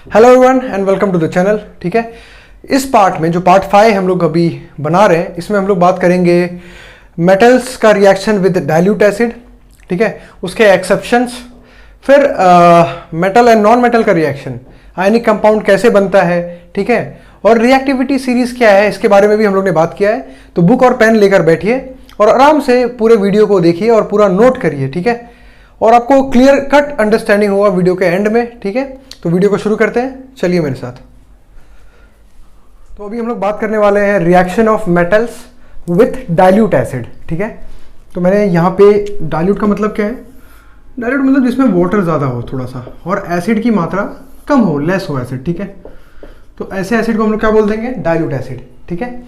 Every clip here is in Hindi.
Hello everyone and welcome to the channel. ठीक है, इस पार्ट में जो पार्ट 5 हम लोग अभी बना रहे हैं, इसमें हम लोग बात करेंगे मेटल्स का रिएक्शन विद डाइल्यूट एसिड। ठीक है, उसके एक्सेप्शंस, फिर मेटल एंड नॉन मेटल का रिएक्शन, आयनिक कंपाउंड कैसे बनता है। ठीक है, और रिएक्टिविटी सीरीज क्या है इसके बारे में भी हम लोग ने बात किया है। तो बुक और पेन लेकर बैठिए और आराम से पूरे वीडियो को देखिए और पूरा नोट करिए। ठीक है, और आपको क्लियर कट अंडरस्टैंडिंग होगा वीडियो के एंड में। ठीक है, तो वीडियो को शुरू करते हैं, चलिए मेरे साथ। तो अभी हम लोग बात करने वाले हैं reaction of metals with dilute acid. ठीक है, तो मैंने यहाँ पे डाइल्यूट का मतलब क्या है? डाइल्यूट मतलब जिसमें वाटर ज़्यादा हो थोड़ा सा और एसिड की मात्रा कम हो, लेस हो एसिड। ठीक है, तो ऐसे एसिड को हम लोग क्या बोल देंगे? Dilute acid. ठीक है,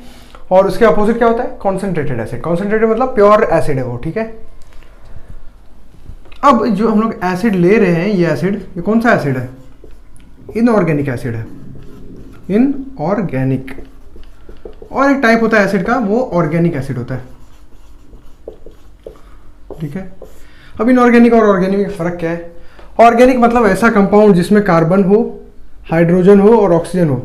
और उसके अपोजिट क्या होता है? Concentrated acid. कॉन्सेंट्रेटेड मतलब प्योर एसिड है वो। ठीक है, अब जो हम लोग एसिड ले रहे हैं, ये एसिड, ये कौन सा एसिड है? इनऑर्गेनिक एसिड है, इनऑर्गेनिक। और एक टाइप होता है एसिड का, वो ऑर्गेनिक एसिड होता है। ठीक है, अब इनऑर्गेनिक और ऑर्गेनिक में फर्क क्या है? ऑर्गेनिक मतलब ऐसा कंपाउंड जिसमें कार्बन हो, हाइड्रोजन हो और ऑक्सीजन हो,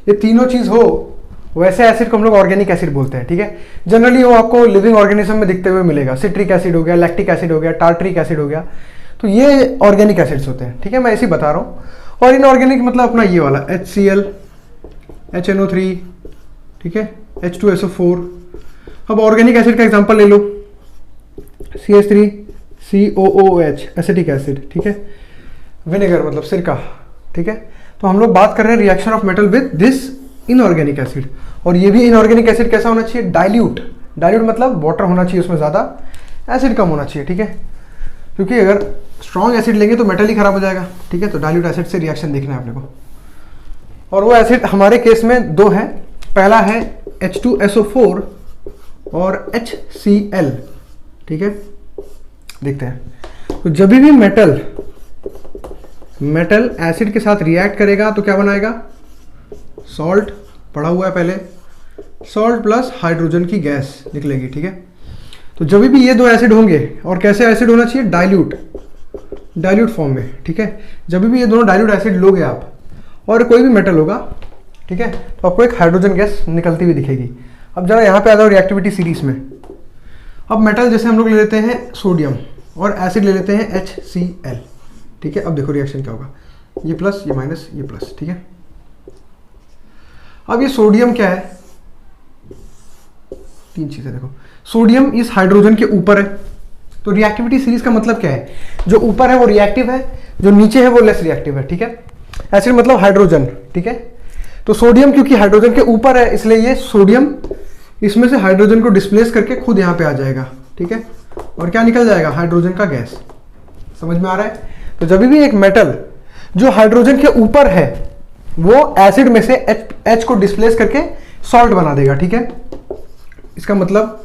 ये तीनों चीज हो, वैसे एसिड को हम लोग ऑर्गेनिक एसिड बोलते हैं। ठीक है, जनरली वो आपको लिविंग ऑर्गेनिज्म में दिखते हुए मिलेगा। सिट्रिक एसिड हो गया, लैक्टिक एसिड हो गया, टार्ट्रिक एसिड हो गया, तो ये ऑर्गेनिक एसिड्स होते हैं। ठीक है, मैं ऐसे ही बता रहा हूँ। और इनऑर्गेनिक मतलब अपना ये वाला HCl, HNO3, ठीक है, H2SO4। अब ऑर्गेनिक एसिड का एग्जांपल ले लो, CH3COOH, एसिटिक एसिड। ठीक है, विनेगर मतलब सिरका। ठीक है, तो हम लोग बात कर रहे हैं reaction of metal with this inorganic acid. और ये भी इनऑर्गेनिक एसिड कैसा होना चाहिए? डाइल्यूट। डाइल्यूट मतलब वाटर होना चाहिए उसमें ज़्यादा, एसिड कम होना चाहिए। ठीक है, क्योंकि अगर स्ट्रॉन्ग एसिड लेंगे तो मेटल ही खराब हो जाएगा। ठीक है, तो डाइल्यूट एसिड से रिएक्शन देखना है अपने को। और वो एसिड हमारे केस में दो है, पहला है H2SO4 और HCl। ठीक है, देखते हैं। तो जब भी मेटल एसिड के साथ रिएक्ट करेगा तो क्या बनाएगा? सॉल्ट, पढ़ा हुआ है पहले, सॉल्ट प्लस हाइड्रोजन की गैस निकलेगी। ठीक है, तो जब भी ये दो एसिड होंगे, और कैसे एसिड होना चाहिए? डाइल्यूट फॉर्म में। ठीक है, जब भी ये दोनों डाइल्यूट एसिड लोगे आप और कोई भी मेटल होगा, ठीक है, तो आपको एक हाइड्रोजन गैस निकलती हुई दिखेगी। अब जरा यहाँ पे आ जाओ रिएक्टिविटी सीरीज में। अब मेटल जैसे हम लोग ले लेते हैं सोडियम और एसिड ले लेते हैं HCl। ठीक है, अब देखो रिएक्शन क्या होगा, ये प्लस, ये माइनस, ये प्लस। ठीक है, अब ये सोडियम क्या है? तीन चीजें देखो, सोडियम इस हाइड्रोजन के ऊपर है, तो रिएक्टिविटी सीरीज का मतलब क्या है? जो ऊपर है वो रिएक्टिव है, जो नीचे है वो लेस रिएक्टिव है। ठीक है, एसिड मतलब हाइड्रोजन। ठीक है, तो सोडियम क्योंकि हाइड्रोजन के ऊपर है, इसलिए ये सोडियम इसमें से हाइड्रोजन को डिस्प्लेस करके खुद यहां पे आ जाएगा। ठीक है, और क्या निकल जाएगा? हाइड्रोजन का गैस। समझ में आ रहा है? तो जब भी एक मेटल जो हाइड्रोजन के ऊपर है, वो एसिड में से H को डिस्प्लेस करके सॉल्ट बना देगा। ठीक है, इसका मतलब,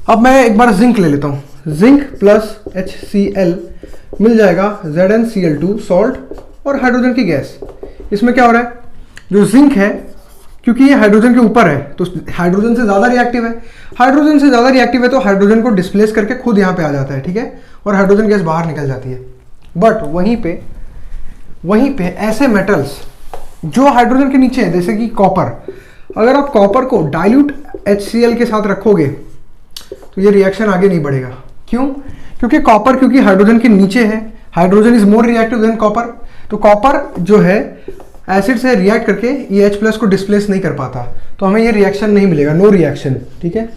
अब मैं एक बार जिंक ले लेता हूं, जिंक प्लस HCl मिल जाएगा ZnCl2, सॉल्ट और हाइड्रोजन की गैस। इसमें क्या हो रहा है? जो जिंक है, क्योंकि ये हाइड्रोजन के ऊपर है तो हाइड्रोजन से ज़्यादा रिएक्टिव है। हाइड्रोजन से ज़्यादा रिएक्टिव है तो हाइड्रोजन को डिस्प्लेस करके खुद यहाँ पे आ जाता है। ठीक है, और हाइड्रोजन गैस बाहर निकल जाती है। बट वहीं पे ऐसे मेटल्स जो हाइड्रोजन के नीचे है, जैसे कि कॉपर, अगर आप कॉपर को डाइल्यूट HCl के साथ रखोगे तो ये रिएक्शन आगे नहीं बढ़ेगा। क्यों? क्योंकि कॉपर, क्योंकि हाइड्रोजन के नीचे है, hydrogen is more reactive than copper, तो कॉपर जो है एसिड से रिएक्ट करके ये H+ को डिस्प्लेस नहीं कर पाता, तो हमें ये रिएक्शन नहीं मिलेगा, नो रिएक्शन। ठीक है,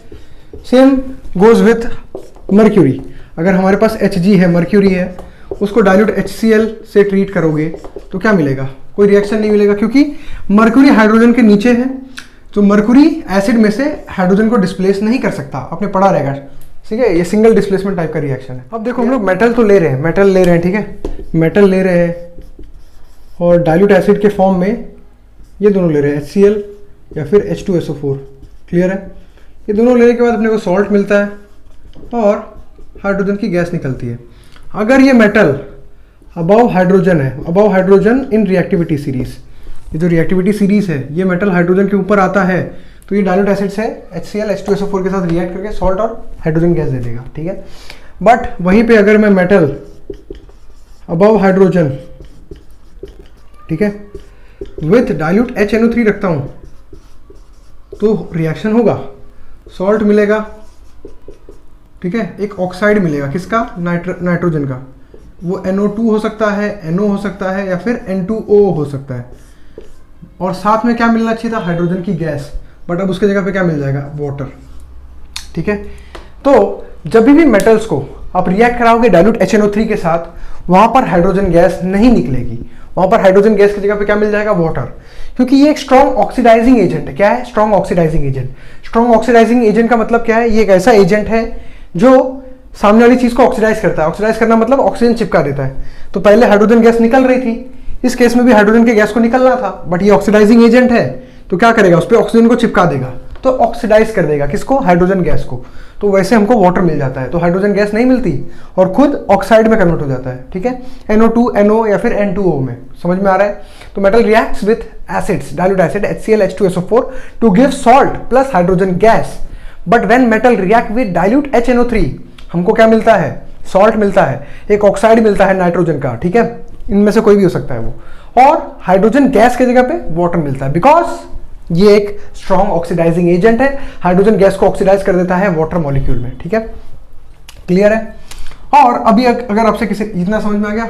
सेम गोज विथ मर्क्यूरी। अगर हमारे पास Hg है, मर्क्यूरी है, उसको डाइल्यूट HCl से ट्रीट करोगे तो क्या मिलेगा? कोई रिएक्शन नहीं मिलेगा, क्योंकि मर्क्यूरी हाइड्रोजन के नीचे है, तो मर्क्यूरी एसिड में से हाइड्रोजन को डिस्प्लेस नहीं कर सकता, आपने पढ़ा रहेगा। ठीक है, ये सिंगल डिस्प्लेसमेंट टाइप का रिएक्शन है। अब देखो हम लोग मेटल तो ले रहे हैं, ठीक है, मेटल ले रहे हैं और डाइल्यूट एसिड के फॉर्म में ये दोनों ले रहे हैं, HCl या फिर H2SO4। क्लियर है? ये दोनों लेने के बाद अपने को सॉल्ट मिलता है और हाइड्रोजन की गैस निकलती है। अगर ये मेटल अबव हाइड्रोजन है, above hydrogen in reactivity series, ये जो रिएक्टिविटी सीरीज है, ये मेटल हाइड्रोजन के ऊपर आता है, तो ये डाइल्यूट एसिड से HCl H2SO4 के साथ रिएक्ट करके सॉल्ट और हाइड्रोजन गैस दे देगा। ठीक है, बट वहीं पे अगर मैं मेटल अबव हाइड्रोजन ठीक है, विथ डाइल्यूट HNO3 रखता हूँ तो रिएक्शन होगा, सॉल्ट मिलेगा, ठीक है, एक ऑक्साइड मिलेगा किसका, नाइट्रोजन का, वो NO2 हो सकता है, NO हो सकता है या फिर N2O हो सकता है, और साथ में क्या मिलना चाहिए था, हाइड्रोजन की गैस, बट अब उसके जगह पे क्या मिल जाएगा, वाटर। ठीक है, तो जब भी मेटल्स को आप रिएक्ट कराओगे डाइल्यूट HNO3 के साथ, वहां पर हाइड्रोजन गैस नहीं निकलेगी, वहां पर हाइड्रोजन गैस की जगह पे क्या मिल जाएगा, वाटर, क्योंकि ये एक स्ट्रॉन्ग ऑक्सीडाइजिंग एजेंट है। क्या है, strong oxidising agent. Strong oxidising agent का मतलब क्या है, ये एक ऐसा एजेंट है जो सामने वाली चीज को ऑक्सीडाइज करता है। ऑक्सीडाइज करना मतलब ऑक्सीजन चिपका देता है। तो पहले हाइड्रोजन गैस निकल रही थी, इस केस में भी हाइड्रोजन के गैस को निकलना था, बट ये ऑक्सीडाइजिंग एजेंट है तो क्या करेगा, उस पर ऑक्सीजन को चिपका देगा, तो ऑक्सीडाइज कर देगा किसको, हाइड्रोजन गैस को। तो वैसे हमको वाटर मिल जाता है, तो हाइड्रोजन गैस नहीं मिलती और खुद ऑक्साइड में कन्वर्ट हो जाता है। ठीक है, NO2 NO या फिर N2O में, समझ में आ रहा है। तो metal reacts with acids, dilute acid HCl H2SO4 to give salt plus hydrogen gas, but when metal react with dilute HNO3 हमको क्या मिलता है, सॉल्ट मिलता है, एक ऑक्साइड मिलता है नाइट्रोजन का। ठीक है, इनमें से कोई भी हो सकता है वो, और हाइड्रोजन गैस के जगह पे वाटर मिलता है, बिकॉज ये एक स्ट्रॉन्ग ऑक्सीडाइजिंग एजेंट है, हाइड्रोजन गैस को ऑक्सीडाइज कर देता है वाटर मॉलिक्यूल में। ठीक है, क्लियर है। और अभी अगर आपसे किसी इतना समझ में आ गया,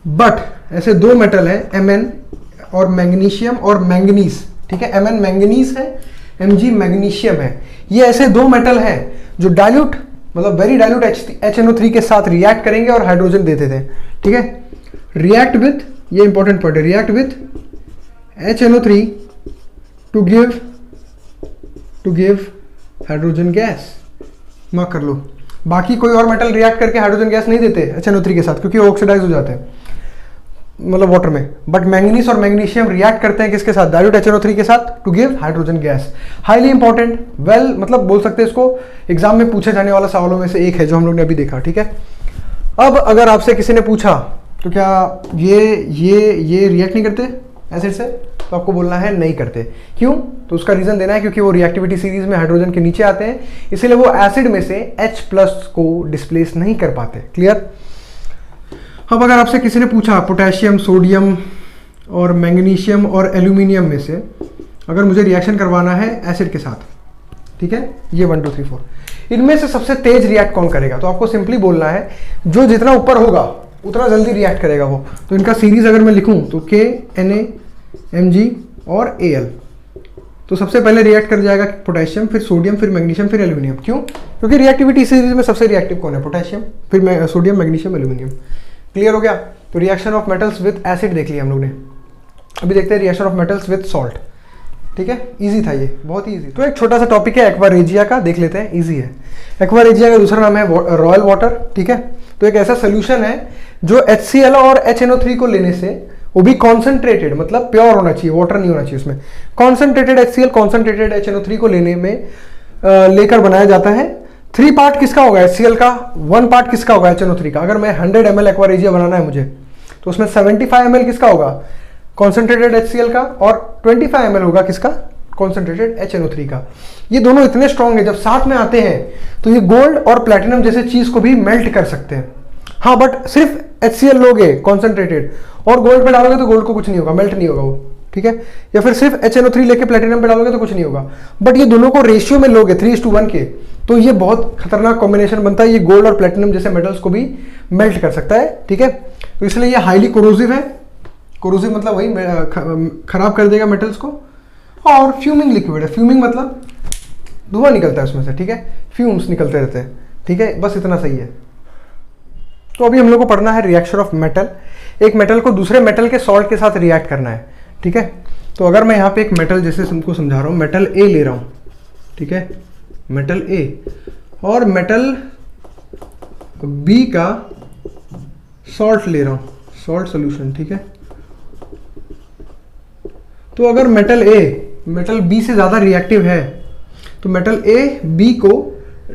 बट ऐसे दो मेटल है Mn और मैग्नीशियम और मैंगनीज। ठीक है, Mn मैंगनीज है, Mg मैग्नीशियम है। ये ऐसे दो मेटल है जो डाइल्यूट मतलब वेरी डाइल्यूट HNO3 के साथ रिएक्ट करेंगे और हाइड्रोजन देते थे। ठीक है, रिएक्ट विथ, ये इंपॉर्टेंट पॉइंट है, react with HNO3 to give hydrogen gas. Mark कर लो, बाकी कोई और मेटल रिएक्ट करके हाइड्रोजन गैस नहीं देते HNO3 के साथ, क्योंकि वो ऑक्सीडाइज हो जाते हैं मतलब वाटर में। बट मैंगनीज और मैग्नीशियम रिएक्ट करते हैं किसके साथ, डाइल्यूट HNO3 के साथ, to give hydrogen gas. Highly important, well मतलब बोल सकते हैं इसको एग्जाम में पूछे जाने वाला सवालों में से एक है जो हम लोग ने अभी देखा। ठीक है, अब अगर आपसे किसी ने पूछा तो क्या ये रिएक्ट नहीं करते एसिड से, तो आपको बोलना है नहीं करते। क्यों, तो उसका रीजन देना है क्योंकि वो रिएक्टिविटी सीरीज में हाइड्रोजन के नीचे आते हैं, इसीलिए वो एसिड में से H+ को डिस्प्लेस नहीं कर पाते। क्लियर। अब अगर आपसे किसी ने पूछा पोटेशियम, सोडियम और मैग्नीशियम और एल्यूमिनियम में से अगर मुझे रिएक्शन करवाना है एसिड के साथ, ठीक है, ये 1 2 3 4, इनमें से सबसे तेज रिएक्ट कौन करेगा, तो आपको सिंपली बोलना है जो जितना ऊपर होगा उतना जल्दी रिएक्ट करेगा वो। तो इनका सीरीज अगर मैं लिखूं तो K Na Mg और Al, तो सबसे पहले रिएक्ट कर जाएगा पोटेशियम, फिर सोडियम, फिर मैग्नीशियम, फिर एल्यूमिनियम। क्यों, क्योंकि रिएक्टिविटी सीरीज में सबसे रिएक्टिव कौन है, पोटेशियम, फिर सोडियम, मैग्नीशियम, एल्यूमिनियम। क्लियर हो गया। तो reaction of metals with acid देख लिया हम लोग ने। अभी देखते हैं reaction of metals with salt. ठीक है, इजी था ये, बहुत ही इजी। तो एक छोटा सा टॉपिक है एक्वा रेजिया का, देख लेते हैं, इजी है। एक्वा रेजिया का दूसरा नाम है रॉयल वाटर। ठीक है, तो एक ऐसा सोल्यूशन है जो HCl और HNO3 को लेने से, वो भी कॉन्सेंट्रेटेड मतलब प्योर होना चाहिए, वाटर नहीं होना चाहिए उसमें, कॉन्सेंट्रेटेड HCl कॉन्सेंट्रेटेड HNO3 को लेने में लेकर बनाया जाता है। 3 पार्ट किसका होगा HCl का, 1 पार्ट किसका होगा HNO3 का। अगर मैं 100 ml एक्वा रेजिया बनाना है मुझे, तो उसमें 75 ml किसका होगा, कॉन्सेंट्रेटेड HCl का, और 25 ml होगा किसका, कॉन्सेंट्रेटेड HNO3 का। ये दोनों इतने स्ट्रॉन्ग है, जब साथ में आते हैं तो ये गोल्ड और प्लेटिनम जैसे चीज को भी मेल्ट कर सकते हैं। हाँ, बट सिर्फ HCl लोगे कॉन्सेंट्रेटेड और गोल्ड पे डालोगे तो गोल्ड को कुछ नहीं होगा, मेल्ट नहीं होगा वो। ठीक है, या फिर सिर्फ HNO3 लेके प्लेटिनम पे डालोगे तो कुछ नहीं होगा। बट ये दोनों को रेशियो में लोगे 3:1 के, तो ये बहुत खतरनाक कॉम्बिनेशन बनता है। ये गोल्ड और प्लेटिनम जैसे मेटल्स को भी मेल्ट कर सकता है। ठीक है, तो इसलिए ये हाईली कोरोसिव है। कोरोसिव मतलब वही खराब कर देगा मेटल्स को। और फ्यूमिंग लिक्विड है। फ्यूमिंग मतलब धुआं निकलता है उसमें से। ठीक है, फ्यूम्स निकलते रहते हैं। ठीक है, बस इतना सही है। तो अभी हम लोग को पढ़ना है रिएक्शन ऑफ मेटल। एक मेटल को दूसरे मेटल के सॉल्ट के साथ रिएक्ट करना है। ठीक है, तो अगर मैं यहाँ पे एक मेटल जैसे तुमको समझा रहा हूँ, मेटल A ले रहा हूँ, ठीक है, मेटल A, और मेटल B का सॉल्ट ले रहा हूँ, सॉल्ट सोल्यूशन। ठीक है, तो अगर मेटल A मेटल B से ज़्यादा रिएक्टिव है तो मेटल A B को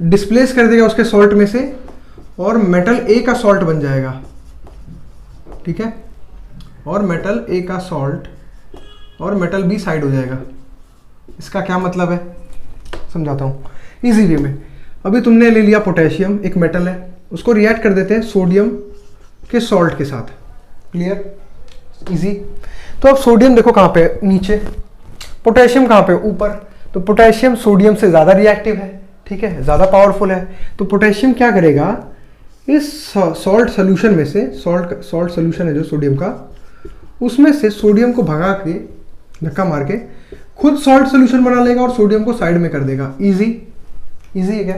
डिस्प्लेस कर देगा उसके सॉल्ट में से और मेटल A का सॉल्ट बन जाएगा। ठीक है, और मेटल A का सॉल्ट और मेटल B साइड हो जाएगा। इसका क्या मतलब है, समझाता हूँ इजी वे में। अभी तुमने ले लिया पोटेशियम, एक मेटल है, उसको रिएक्ट कर देते हैं सोडियम के सॉल्ट के साथ। Clear, easy. तो अब सोडियम देखो कहाँ पे, नीचे, पोटेशियम कहाँ पे, ऊपर। तो पोटेशियम सोडियम से ज़्यादा रिएक्टिव है, ठीक है, ज़्यादा पावरफुल है। तो पोटेशियम क्या करेगा, इस सॉल्ट सोल्यूशन में से, सॉल्ट सोल्यूशन है जो सोडियम का, उसमें से सोडियम को भगा के, धक्का मार के खुद सॉल्ट सोल्यूशन बना लेगा और सोडियम को साइड में कर देगा। इजी, इजी है क्या?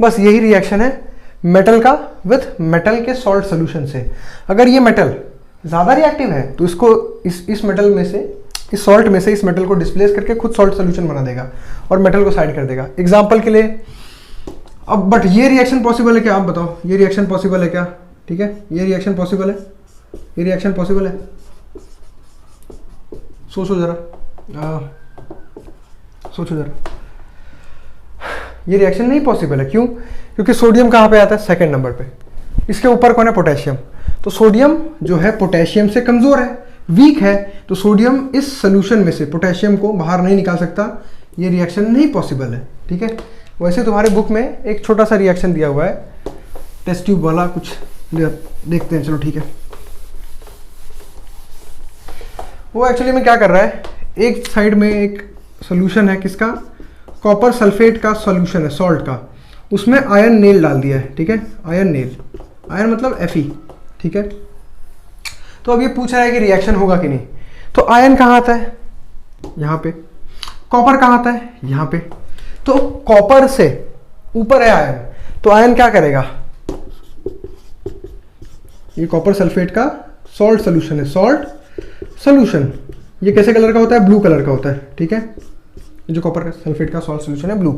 बस यही रिएक्शन है मेटल का विथ मेटल के सॉल्ट सोल्यूशन से। अगर ये मेटल ज़्यादा रिएक्टिव है तो इसको इस मेटल में से, इस सॉल्ट में से इस मेटल को डिस्प्लेस करके खुद सॉल्ट सोल्यूशन बना देगा और मेटल को साइड कर देगा। एग्जाम्पल के लिए, अब बट ये रिएक्शन पॉसिबल है क्या? आप बताओ, ये रिएक्शन पॉसिबल है क्या? ठीक है, ये रिएक्शन पॉसिबल है, ये रिएक्शन पॉसिबल है? सोचो जरा, सोचो जरा। ये रिएक्शन नहीं पॉसिबल है, क्यों? क्योंकि सोडियम कहाँ पे आता है? सेकंड नंबर पे। इसके ऊपर कौन है? पोटेशियम। तो सोडियम जो है पोटेशियम से कमजोर है, वीक है, तो सोडियम इस सोल्यूशन में से पोटेशियम को बाहर नहीं निकाल सकता। ये रिएक्शन नहीं पॉसिबल है, ठीक है। वैसे तुम्हारे बुक में एक छोटा सा रिएक्शन दिया हुआ है, टेस्ट ट्यूब वाला कुछ, देखते हैं, चलो ठीक है। वो एक्चुअली में क्या कर रहा है, एक साइड में एक सोल्यूशन है किसका, कॉपर सल्फेट का सोल्यूशन है, सॉल्ट का, उसमें आयरन नेल डाल दिया है, ठीक है, आयरन नेल, आयरन मतलब Fe, ठीक है। तो अब ये पूछ रहा है कि रिएक्शन होगा कि नहीं। तो आयरन कहाँ आता है? यहाँ पे। कॉपर कहाँ आता है? यहाँ पे। तो कॉपर से ऊपर है आयरन, तो आयरन क्या करेगा, ये कॉपर सल्फेट का सॉल्ट सोल्यूशन है, सॉल्ट सोल्यूशन। ये कैसे कलर का होता है? ब्लू कलर का होता है, ठीक है। जो कॉपर सल्फेट का सॉल्ट सोल्यूशन है ब्लू,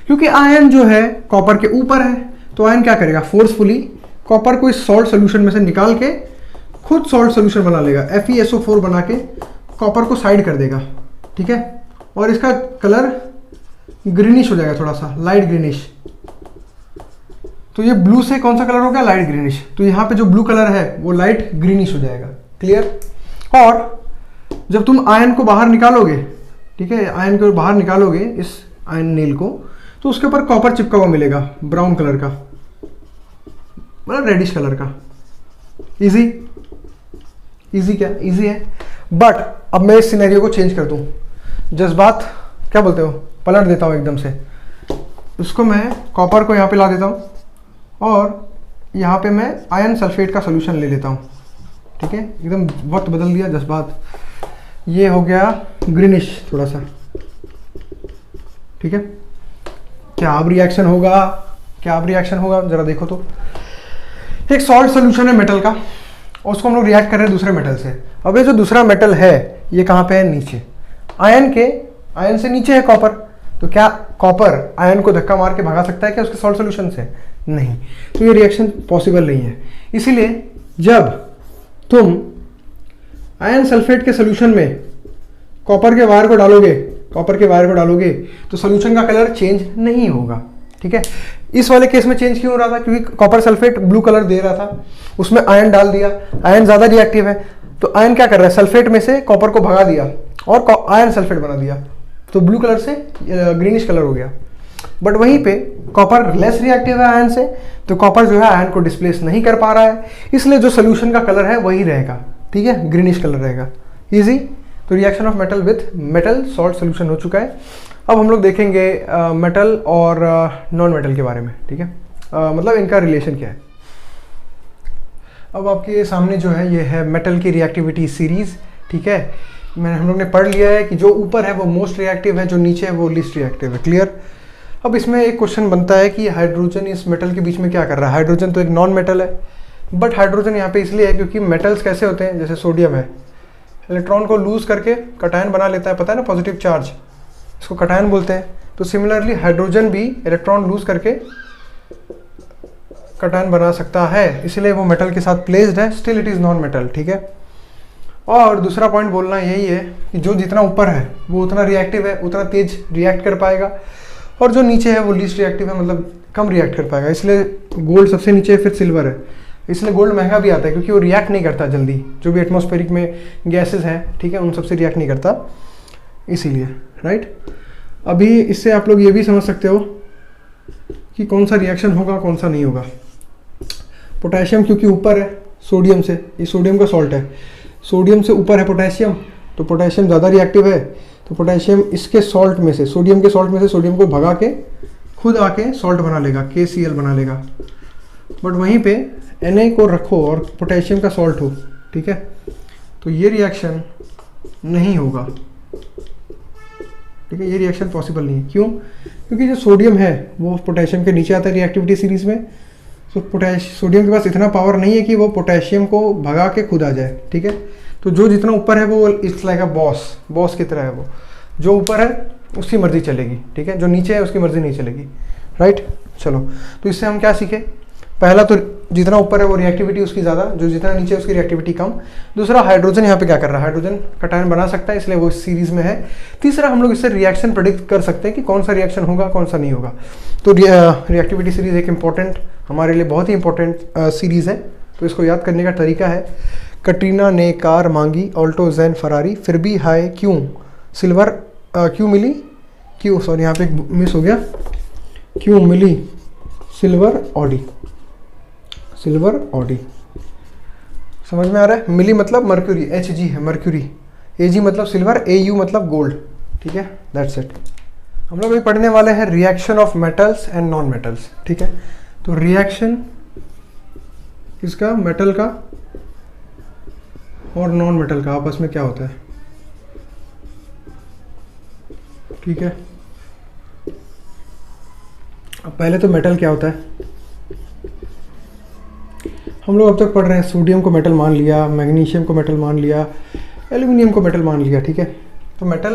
क्योंकि आयन जो है कॉपर के ऊपर है, तो आयन क्या करेगा, फोर्सफुली कॉपर को इस सॉल्ट सोल्यूशन में से निकाल के खुद सॉल्ट सोल्यूशन बना लेगा, FeSO4 बना के कॉपर को साइड कर देगा, ठीक है। और इसका कलर ग्रीनिश हो जाएगा, थोड़ा सा लाइट ग्रीनिश। तो ये ब्लू से कौन सा कलर हो गया? Light greenish. तो यहाँ पे जो ब्लू कलर है वो लाइट ग्रीनिश हो जाएगा, क्लियर। और जब तुम आयन को बाहर निकालोगे, ठीक है, आयन को बाहर निकालोगे इस आयन नेल को, तो उसके ऊपर कॉपर चिपका हुआ मिलेगा, ब्राउन कलर का, मतलब रेडिश कलर का। इजी, इजी क्या? इजी है। बट अब मैं इस सिनेरियो को चेंज कर दूं, जज्बात क्या बोलते हो, पलट देता हूं एकदम से। उसको मैं कॉपर को यहाँ पे ला देता हूँ और यहाँ पे मैं आयन सल्फेट का सोल्यूशन ले लेता हूँ, ठीक है। एकदम वक्त बदल दिया, जज्बात। ये हो गया ग्रीनिश थोड़ा सा, ठीक है। क्या अब रिएक्शन होगा? क्या अब रिएक्शन होगा? जरा देखो तो। एक सॉल्ट सोल्यूशन है मेटल का, और उसको हम लोग रिएक्ट कर रहे हैं दूसरे मेटल से। अब ये जो दूसरा मेटल है ये कहाँ पे है? नीचे। आयन से नीचे है कॉपर, तो क्या कॉपर आयन को धक्का मार के भगा सकता है क्या उसके सॉल्ट सोल्यूशन से? नहीं। तो ये रिएक्शन पॉसिबल नहीं है। इसीलिए जब तुम आयन सल्फेट के सोल्यूशन में कॉपर के वायर को डालोगे, तो सोल्यूशन का कलर चेंज नहीं होगा, ठीक है। इस वाले केस में चेंज क्यों हो रहा था? क्योंकि कॉपर सल्फेट ब्लू कलर दे रहा था, उसमें आयन डाल दिया, आयन ज़्यादा रिएक्टिव है, तो आयन क्या कर रहा है, सल्फेट में से कॉपर को भगा दिया और आयन सल्फेट बना दिया, तो ब्लू कलर से ग्रीनिश कलर हो गया। बट वहीं पे कॉपर लेस रिएक्टिव है आयन से, तो कॉपर जो है आयन को डिस्प्लेस नहीं कर पा रहा है, इसलिए जो सोल्यूशन का कलर है वही रहेगा, ठीक है, ग्रीनिश कलर रहेगा। इजी। तो reaction of metal with metal salt solution हो चुका है। अब हम लोग देखेंगे मेटल और नॉन मेटल के बारे में, ठीक है, मतलब इनका रिलेशन क्या है। अब आपके सामने जो है ये है मेटल की रिएक्टिविटी सीरीज, ठीक है। हम लोग ने पढ़ लिया है कि जो ऊपर है वो मोस्ट रिएक्टिव है, जो नीचे है वो लीस्ट रिएक्टिव है, क्लियर। अब इसमें एक क्वेश्चन बनता है कि हाइड्रोजन इस मेटल के बीच में क्या कर रहा है। हाइड्रोजन तो एक नॉन मेटल है, बट हाइड्रोजन यहाँ पे इसलिए है क्योंकि मेटल्स कैसे होते हैं, जैसे सोडियम है, इलेक्ट्रॉन को लूज करके कटायन बना लेता है, पता है ना, पॉजिटिव चार्ज, इसको कटायन बोलते हैं। तो सिमिलरली हाइड्रोजन भी इलेक्ट्रॉन लूज करके कटायन बना सकता है, इसलिए वो मेटल के साथ प्लेस्ड है, still it is non metal, ठीक है। और दूसरा पॉइंट बोलना यही है कि जो जितना ऊपर है वो उतना रिएक्टिव है, उतना तेज रिएक्ट कर पाएगा, और जो नीचे है वो लीस्ट रिएक्टिव है, मतलब कम रिएक्ट कर पाएगा। इसलिए गोल्ड सबसे नीचे है, फिर सिल्वर है। इसलिए गोल्ड महंगा भी आता है क्योंकि वो रिएक्ट नहीं करता जल्दी, जो भी एटमॉस्फेरिक में गैसेस हैं, ठीक है, उन सबसे रिएक्ट नहीं करता, इसीलिए, राइट। अभी इससे आप लोग ये भी समझ सकते हो कि कौन सा रिएक्शन होगा, कौन सा नहीं होगा। पोटेशियम क्योंकि ऊपर है सोडियम से, ये सोडियम का सॉल्ट है, सोडियम से ऊपर है पोटेशियम, तो पोटेशियम ज़्यादा रिएक्टिव है, तो पोटेशियम इसके सॉल्ट में से, सोडियम के सॉल्ट में से सोडियम को भगा के खुद आके सॉल्ट बना लेगा, KCl बना लेगा। बट वहीं पे Na को रखो और पोटेशियम का सॉल्ट हो, ठीक है, तो ये रिएक्शन नहीं होगा, ठीक है, ये रिएक्शन पॉसिबल नहीं है। क्यों? क्योंकि जो सोडियम है वो पोटेशियम के नीचे आता है रिएक्टिविटी सीरीज में, तो सोडियम के पास इतना पावर नहीं है कि वो पोटेशियम को भगा के खुद आ जाए, ठीक है। तो जो जितना ऊपर है वो इट्स लाइक अ बॉस की तरह है, वो जो ऊपर है उसकी मर्जी चलेगी, ठीक है, जो नीचे है उसकी मर्जी नहीं चलेगी, राइट। चलो, तो इससे हम क्या सीखे? पहला तो जितना ऊपर है वो रिएक्टिविटी उसकी ज़्यादा, जो जितना नीचे है उसकी रिएक्टिविटी कम। दूसरा, हाइड्रोजन यहाँ पे क्या कर रहा है, हाइड्रोजन कटायन बना सकता है, इसलिए वो इस सीरीज में है। तीसरा, हम लोग इससे रिएक्शन प्रेडिक्ट कर सकते हैं कि कौन सा रिएक्शन होगा कौन सा नहीं होगा। तो रिएक्टिविटी सीरीज एक इंपॉर्टेंट, हमारे लिए बहुत ही इंपॉर्टेंट सीरीज़ है। तो इसको याद करने का तरीका है, कटरीना ने कार मांगी ऑल्टो जैन फरारी, फिर भी हाय क्यों सिल्वर क्यों मिली, क्यों, सॉरी यहाँ पे मिस हो गया, क्यों मिली सिल्वर ऑडी, सिल्वर ऑडी। समझ में आ रहा है? मिली मतलब मर्क्यूरी, Hg है मर्क्यूरी, Ag मतलब सिल्वर, Au मतलब गोल्ड, ठीक है, दैट्स इट। हम लोग अभी पढ़ने वाले हैं reaction of metals and non metals, ठीक है। तो रिएक्शन इसका मेटल का और नॉन मेटल का आपस में क्या होता है, ठीक है। अब पहले तो मेटल क्या होता है, हम लोग अब तक पढ़ रहे हैं, सोडियम को मेटल मान लिया, मैग्नीशियम को मेटल मान लिया, एल्यूमिनियम को मेटल मान लिया, ठीक है। तो मेटल,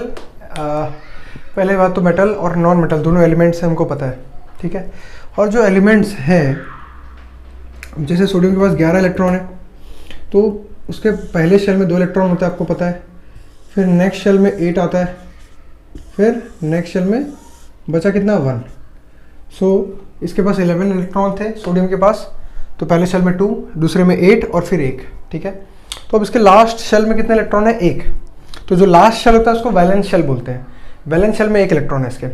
पहले बात तो मेटल और नॉन मेटल दोनों एलिमेंट्स हैं, हमको पता है, ठीक है। और जो एलिमेंट्स हैं, जैसे सोडियम के पास 11 इलेक्ट्रॉन है, तो उसके पहले शेल में 2 इलेक्ट्रॉन होता है, आपको पता है। फिर नेक्स्ट शेल में 8 आता है, फिर नेक्स्ट शेल में बचा कितना, 1। सो इसके पास 11 इलेक्ट्रॉन थे सोडियम के पास, तो पहले शेल में 2, दूसरे में 8 और फिर 1, ठीक है। तो अब इसके लास्ट शेल में कितने इलेक्ट्रॉन है, 1। तो जो लास्ट शेल होता है उसको वैलेंस शेल बोलते हैं। वैलेंस शेल में 1 इलेक्ट्रॉन है इसके।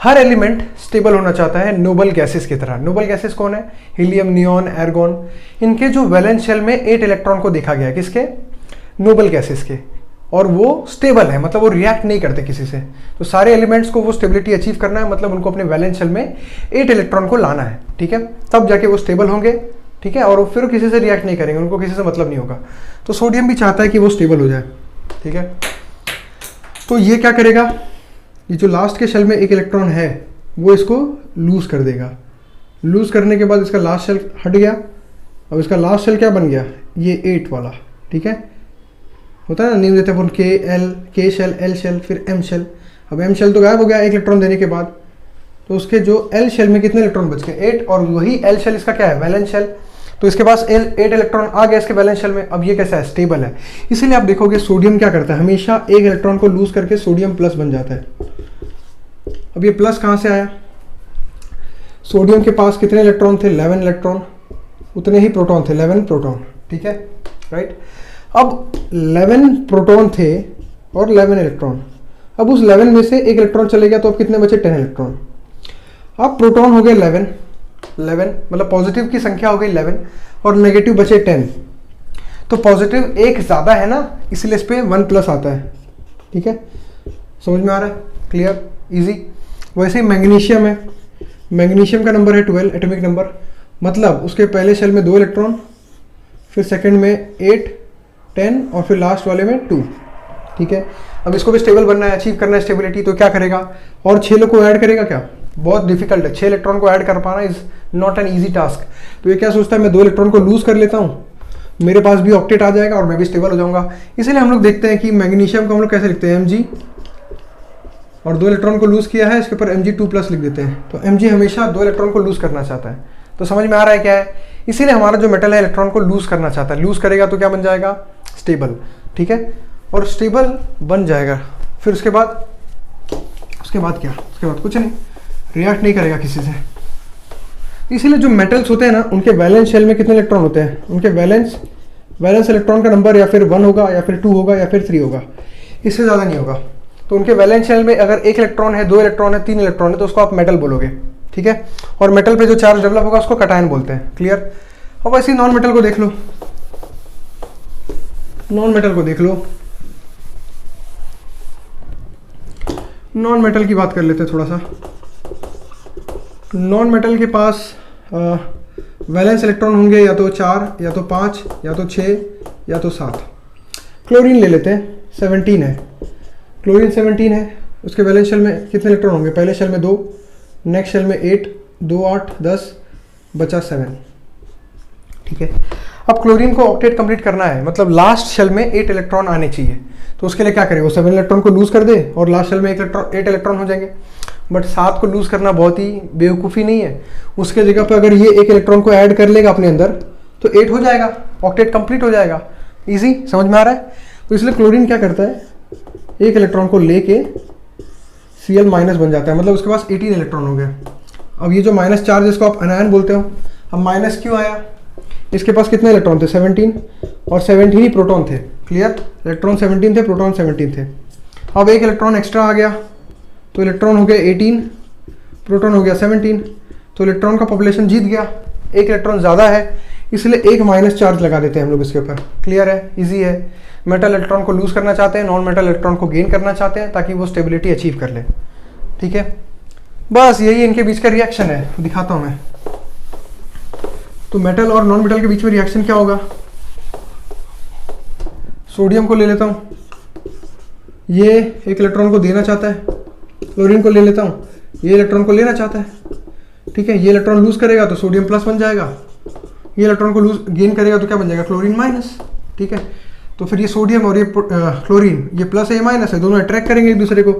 हर एलिमेंट स्टेबल होना चाहता है नोबल गैसेस की तरह। नोबल गैसेस कौन है, हीलियम, नियॉन, एर्गॉन। इनके जो वैलेंस शेल में 8 इलेक्ट्रॉन को देखा गया, किसके, नोबल गैसेस के, और वो स्टेबल है, मतलब वो रिएक्ट नहीं करते किसी से। तो सारे एलिमेंट्स को वो स्टेबिलिटी अचीव करना है, मतलब उनको अपने वैलेंस शेल में 8 इलेक्ट्रॉन को लाना है, ठीक है, तब जाके वो स्टेबल होंगे, ठीक है, और वो फिर किसी से रिएक्ट नहीं करेंगे, उनको किसी से मतलब नहीं होगा। तो सोडियम भी चाहता है कि वो स्टेबल हो जाए, ठीक है। तो ये क्या करेगा, ये जो लास्ट के शेल में 1 इलेक्ट्रॉन है वो इसको लूज कर देगा। लूज करने के बाद इसका लास्ट शेल हट गया। अब इसका लास्ट शेल क्या बन गया, ये 8 वाला, ठीक है, होता है ना, नेम देते हैं अपन के शेल, एल शेल, फिर एम शेल। अब एम शेल तो गायब हो गया 1 इलेक्ट्रॉन देने के बाद, तो उसके जो एल शेल में कितने इलेक्ट्रॉन बच गए, 8, और वही एल शेल इसका क्या है, वैलेंस शेल। तो इसके पास 8 इलेक्ट्रॉन आ गया इसके वैलेंस शेल में। अब ये कैसा है, स्टेबल है। इसीलिए आप देखोगे सोडियम क्या करता है, हमेशा 1 इलेक्ट्रॉन को लूज करके सोडियम प्लस बन जाता है। अब ये प्लस कहाँ से आया, सोडियम के पास कितने इलेक्ट्रॉन थे, 11 इलेक्ट्रॉन, उतने ही प्रोटॉन थे, 11 प्रोटॉन, ठीक है, राइट। अब 11 प्रोटॉन थे और 11 इलेक्ट्रॉन, अब उस 11 में से 1 इलेक्ट्रॉन चले गया, तो अब कितने बचे, 10 इलेक्ट्रॉन। अब प्रोटॉन हो गए 11 मतलब पॉजिटिव की संख्या हो गई 11 और नेगेटिव बचे 10। तो पॉजिटिव 1 ज़्यादा है ना, इसलिए इस पर 1 प्लस आता है, ठीक है, समझ में आ रहा है, क्लियर, इजी। वैसे ही मैग्नीशियम है, मैग्नीशियम का नंबर है 12 एटॉमिक नंबर, मतलब उसके पहले शेल में 2 इलेक्ट्रॉन, फिर सेकंड में 8, 10 और फिर लास्ट वाले में 2, ठीक है। अब इसको भी स्टेबल बनना है, अचीव करना है स्टेबिलिटी, तो क्या करेगा, और 6 लोग को ऐड करेगा, क्या बहुत डिफिकल्ट है, 6 इलेक्ट्रॉन को ऐड कर पाना is not an easy task. तो ये क्या सोचता है, मैं 2 इलेक्ट्रॉन को लूज कर लेता हूँ, मेरे पास भी ऑक्टेट आ जाएगा और मैं भी स्टेबल हो जाऊंगा। इसलिए हम लोग देखते हैं कि मैग्नीशियम को हम लोग कैसे लिखते हैं, Mg, और 2 इलेक्ट्रॉन को लूज किया है, इसके ऊपर Mg2+ लिख देते हैं। तो Mg हमेशा 2 इलेक्ट्रॉन को लूज करना चाहता है। तो समझ में आ रहा है क्या है, इसीलिए हमारा जो मेटल है इलेक्ट्रॉन को लूज करना चाहता है। लूज करेगा तो क्या बन जाएगा, स्टेबल, ठीक है, और स्टेबल बन जाएगा। फिर उसके बाद क्या, उसके बाद कुछ नहीं, रिएक्ट नहीं करेगा किसी से। इसीलिए जो मेटल्स होते हैं ना, उनके वैलेंस शेल में कितने इलेक्ट्रॉन होते हैं, उनके वैलेंस इलेक्ट्रॉन का नंबर या फिर 1 होगा या फिर 2 होगा या फिर 3 होगा, इससे ज़्यादा नहीं होगा। तो उनके वैलेंस शेल में अगर 1 इलेक्ट्रॉन है, 2 इलेक्ट्रॉन है, 3 इलेक्ट्रॉन है, तो उसको आप मेटल बोलोगे, ठीक है। और मेटल पे जो चार्ज डेवलप होगा उसको कटायन बोलते हैं, क्लियर। और वैसे ही नॉन मेटल को देख लो, नॉन मेटल को देख लो। नॉन मेटल की बात कर लेते हैं थोड़ा सा। नॉन मेटल के पास वैलेंस इलेक्ट्रॉन होंगे या तो 4 या तो 5 या तो 6 या तो 7। क्लोरीन ले लेते हैं, 17 है। क्लोरीन 17 है, उसके वैलेंस शेल में कितने इलेक्ट्रॉन होंगे? पहले शेल में 2, नेक्स्ट शेल में 8, 2 8 10, बचा 7। ठीक है, अब क्लोरीन को ऑक्टेट कंप्लीट करना है, मतलब लास्ट शेल में 8 इलेक्ट्रॉन आने चाहिए। तो उसके लिए क्या करें, वो 7 इलेक्ट्रॉन को लूज कर दे और लास्ट शेल में 8 इलेक्ट्रॉन हो जाएंगे। बट 7 को लूज करना बहुत ही बेवकूफ़ी नहीं है। उसके जगह पर अगर ये 1 इलेक्ट्रॉन को ऐड कर लेगा अपने अंदर तो 8 हो जाएगा, ऑक्टेट कंप्लीट हो जाएगा। इजी, समझ में आ रहा है? तो इसलिए क्लोरीन क्या करता है, 1 इलेक्ट्रॉन को लेके Cl माइनस बन जाता है, मतलब उसके पास 18 इलेक्ट्रॉन हो गया। अब ये जो माइनस चार्ज इसको आप अनायन बोलते हो, अब माइनस क्यों आया? इसके पास कितने इलेक्ट्रॉन थे? 17, और 17 ही प्रोटॉन थे। क्लियर, इलेक्ट्रॉन 17 थे, प्रोटॉन 17 थे। अब 1 इलेक्ट्रॉन एक्स्ट्रा आ गया तो इलेक्ट्रॉन हो गया 18, प्रोटॉन हो गया 17, तो इलेक्ट्रॉन का पॉपुलेशन जीत गया। 1 इलेक्ट्रॉन ज़्यादा है इसलिए 1 माइनस चार्ज लगा देते हैं हम लोग इसके ऊपर। क्लियर है, इजी है। मेटल इलेक्ट्रॉन को लूज करना चाहते हैं, नॉन मेटल इलेक्ट्रॉन को गेन करना चाहते हैं ताकि वो स्टेबिलिटी अचीव कर ले। ठीक है, बस यही इनके बीच का रिएक्शन है, दिखाता हूँ मैं। तो मेटल और नॉन मेटल के बीच में रिएक्शन क्या होगा? सोडियम को ले लेता हूँ, ये 1 इलेक्ट्रॉन को देना चाहता है। क्लोरीन को ले लेता हूँ, ये इलेक्ट्रॉन को लेना चाहता है। ठीक है, ये इलेक्ट्रॉन लूज करेगा तो सोडियम प्लस बन जाएगा, ये इलेक्ट्रॉन को लूज गेन करेगा तो क्या बन जाएगा? Chlorine minus. ठीक है, तो फिर ये सोडियम और ये क्लोरीन, ये प्लस है ये माइनस है, दोनों अट्रैक्ट करेंगे एक दूसरे को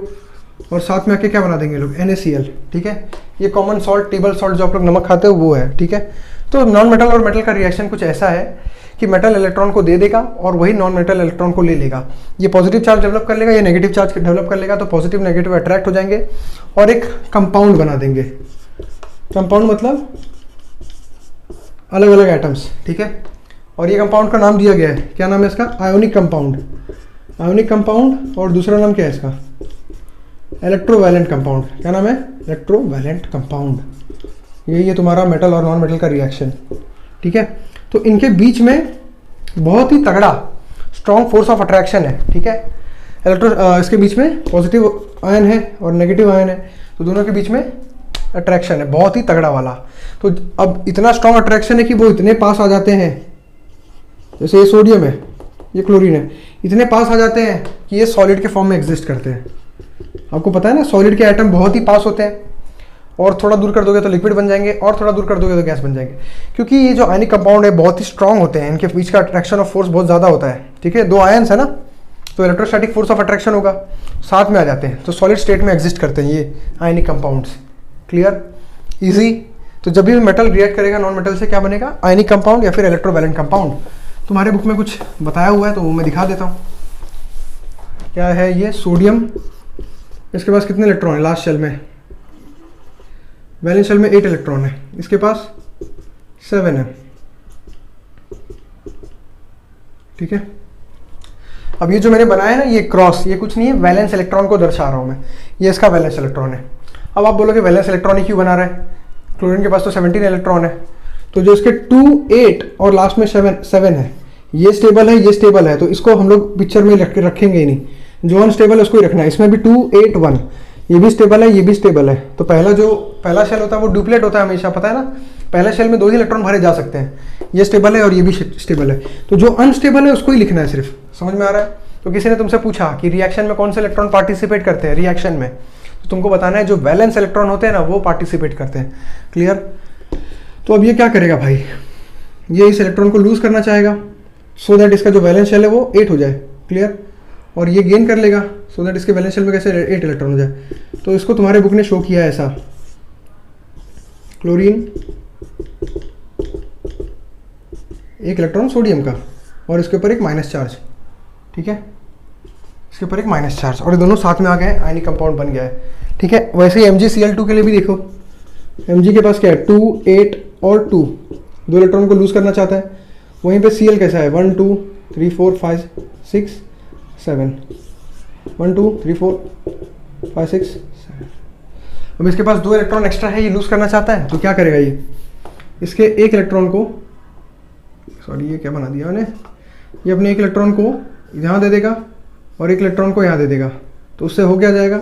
और साथ में आके क्या बना देंगे लोग? NaCl। ठीक है, ये कॉमन सॉल्ट, टेबल सॉल्ट जो आप लोग नमक खाते हो वो है। ठीक है, तो नॉन मेटल और मेटल का रिएक्शन कुछ ऐसा है कि मेटल इलेक्ट्रॉन को दे देगा और वही नॉन मेटल इलेक्ट्रॉन को ले लेगा। ये पॉजिटिव चार्ज डेवलप कर लेगा, ये नेगेटिव चार्ज डेवलप कर लेगा, तो पॉजिटिव नेगेटिव अट्रैक्ट हो जाएंगे और एक कंपाउंड बना देंगे। कंपाउंड मतलब अलग अलग एटम्स। ठीक है, और ये कंपाउंड का नाम दिया गया है, क्या नाम है इसका? Ionic compound. आयोनिक कंपाउंड, और दूसरा नाम क्या है इसका? Electrovalent compound. क्या नाम है? Electrovalent compound. यही है तुम्हारा मेटल और नॉन मेटल का रिएक्शन। ठीक है, तो इनके बीच में बहुत ही तगड़ा स्ट्रॉन्ग फोर्स ऑफ अट्रैक्शन है। ठीक है, इसके बीच में पॉजिटिव आयन है और नेगेटिव आयन है, तो दोनों के बीच में अट्रैक्शन है बहुत ही तगड़ा वाला। तो अब इतना स्ट्रॉन्ग अट्रैक्शन है कि वो इतने पास आ जाते हैं, जैसे ये सोडियम है, ये क्लोरीन है, इतने पास आ जाते हैं कि ये सॉलिड के फॉर्म में एग्जिस्ट करते हैं। आपको पता है ना, सॉलिड के एटम बहुत ही पास होते हैं, और थोड़ा दूर कर दोगे तो लिक्विड बन जाएंगे, और थोड़ा दूर कर दोगे तो गैस बन जाएंगे, क्योंकि ये जो आयनिक कंपाउंड है बहुत ही स्ट्रॉन्ग होते हैं, इनके बीच का अट्रैक्शन ऑफ फोर्स बहुत ज़्यादा होता है। ठीक है, 2 आयन्स है ना, तो इलेक्ट्रोस्टैटिक फोर्स ऑफ अट्रैक्शन होगा, साथ में आ जाते हैं, तो सॉलिड स्टेट में एग्जिस्ट करते हैं ये आयनिक कंपाउंड्स। Clear, easy. तो जब भी मेटल रिएक्ट करेगा नॉन मेटल से, क्या बनेगा? आयनिक कंपाउंड या फिर इलेक्ट्रोवैलेंट कंपाउंड। तुम्हारे बुक में कुछ बताया हुआ है तो वो मैं दिखा देता हूँ। क्या है ये? सोडियम, इसके पास कितने इलेक्ट्रॉन है लास्ट शेल में? वैलेंस शेल में 8 इलेक्ट्रॉन है, इसके पास 7 है। ठीक है, अब ये जो मैंने बनाया है ना, ये क्रॉस, ये कुछ नहीं है, वैलेंस इलेक्ट्रॉन को दर्शा रहा हूँ मैं, ये इसका वैलेंस इलेक्ट्रॉन है। अब आप बोलोगे वैलेंस इलेक्ट्रॉन ही क्यों बना रहा है? क्लोरीन के पास तो 17 इलेक्ट्रॉन है, तो जो इसके 2 8 और लास्ट में 7 है, ये स्टेबल है, ये स्टेबल है, तो इसको हम लोग पिक्चर में रखेंगे ही नहीं, जो अनस्टेबल है उसको ही रखना है। इसमें भी 2 8 1, ये भी स्टेबल है, ये भी स्टेबल है, तो पहला शेल होता है वो डुप्लेट होता है हमेशा, पता है ना, पहले शेल में 2 ही इलेक्ट्रॉन भरे जा सकते हैं, ये स्टेबल है और ये भी स्टेबल है, तो जो अनस्टेबल है उसको ही लिखना है सिर्फ। समझ में आ रहा है? तो किसी ने तुमसे पूछा कि रिएक्शन में कौन से इलेक्ट्रॉन पार्टिसिपेट करते हैं रिएक्शन में, तो तुमको बताना है जो वैलेंस इलेक्ट्रॉन होते हैं ना वो पार्टिसिपेट करते हैं। क्लियर? तो अब ये क्या करेगा भाई, ये इस इलेक्ट्रॉन को लूज करना चाहेगा सो दैट इसका जो वैलेंस शेल है वो 8 हो जाए। क्लियर? और ये गेन कर लेगा सो दैट इसके वैलेंस शेल में कैसे 8 इलेक्ट्रॉन हो जाए। तो इसको तुम्हारे बुक ने शो किया है ऐसा, क्लोरीन 1 इलेक्ट्रॉन सोडियम का और इसके ऊपर एक माइनस चार्ज। ठीक है, इसके ऊपर एक माइनस चार्ज, और ये दोनों साथ में आ गए, आयनिक कंपाउंड बन गया है। ठीक है, वैसे ही MgCl2 के लिए भी देखो, Mg के पास क्या है? 2 8 और 2 इलेक्ट्रॉन को लूज करना चाहता है। वहीं पे Cl कैसा है? 1 2 3 4 5 6 7, 1 2 3 4 5 6 7। अब इसके पास 2 इलेक्ट्रॉन एक्स्ट्रा है, ये लूज करना चाहता है, तो क्या करेगा ये? इसके 1 इलेक्ट्रॉन को, सॉरी ये क्या बना दिया मैंने, ये अपने एक इलेक्ट्रॉन को यहाँ दे देगा और एक इलेक्ट्रॉन को यहाँ दे देगा, तो उससे हो क्या जाएगा,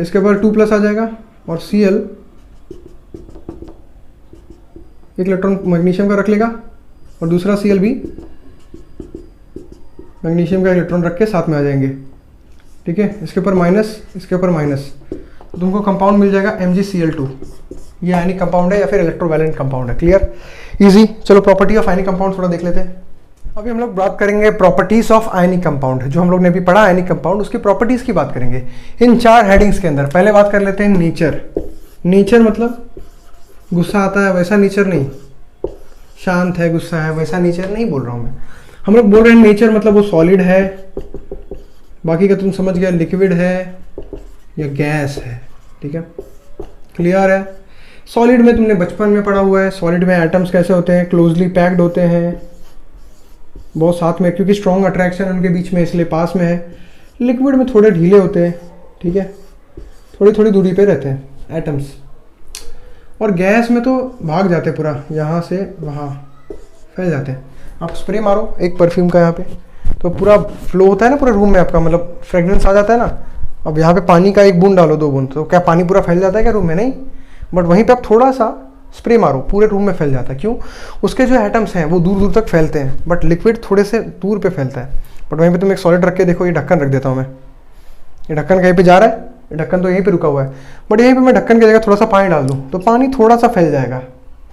इसके ऊपर 2+ आ जाएगा और Cl एक इलेक्ट्रॉन मैग्नीशियम का रख लेगा और दूसरा Cl भी मैग्नीशियम का इलेक्ट्रॉन रख के साथ में आ जाएंगे, ठीक है। इसके ऊपर माइनस, इसके ऊपर माइनस, तो तुमको कंपाउंड मिल जाएगा MgCl2। ये आयनिक कंपाउंड है या फिर इलेक्ट्रोवैलेंट कंपाउंड है। Clear, easy. चलो प्रॉपर्टी ऑफ आयनिक कंपाउंड थोड़ा देख लेते हैं। अभी हम लोग बात करेंगे प्रॉपर्टीज ऑफ आयनिक कंपाउंड। जो हम लोग ने अभी पढ़ा आयनिक कंपाउंड, उसकी प्रॉपर्टीज की बात करेंगे इन 4 हेडिंग्स के अंदर। पहले बात कर लेते हैं नेचर। नेचर मतलब गुस्सा आता है वैसा नेचर नहीं, शांत है गुस्सा है वैसा नेचर नहीं बोल रहा हूँ मैं। हम लोग बोल रहे हैं नेचर मतलब वो सॉलिड है, बाकी का तुम समझ गया, लिक्विड है या गैस है, ठीक है। क्लियर है। सॉलिड में तुमने बचपन में पढ़ा हुआ है, सॉलिड में एटम्स कैसे होते हैं, क्लोजली पैक्ड होते हैं, बहुत साथ में, क्योंकि स्ट्रॉन्ग अट्रैक्शन उनके बीच में इसलिए पास में है। लिक्विड में थोड़े ढीले होते हैं, ठीक है, थोड़ी थोड़ी दूरी पे रहते हैं एटम्स। और गैस में तो भाग जाते हैं पूरा, यहाँ से वहाँ फैल जाते हैं। आप स्प्रे मारो एक परफ्यूम का यहाँ पे, तो पूरा फ्लो होता है ना पूरे रूम में आपका, मतलब फ्रेगरेंस आ जाता है ना। अब यहाँ पे पानी का 1 बूंद डालो 2 बूंद, तो क्या पानी पूरा फैल जाता है क्या रूम में? नहीं, बट वहीं पे आप थोड़ा सा स्प्रे मारो पूरे रूम में फैल जाता है। क्यों? उसके जो एटम्स हैं वो दूर दूर तक फैलते हैं, बट लिक्विड थोड़े से दूर पे फैलता है। बट वहीं पे तुम एक सॉलिड रख के देखो, ये ढक्कन रख देता हूँ मैं, ये ढक्कन कहीं पे जा रहा है, ये ढक्कन तो यहीं पे रुका हुआ है, बट यहीं पे मैं ढक्कन की जगह थोड़ा सा पानी डाल दूँ तो पानी थोड़ा सा फैल जाएगा,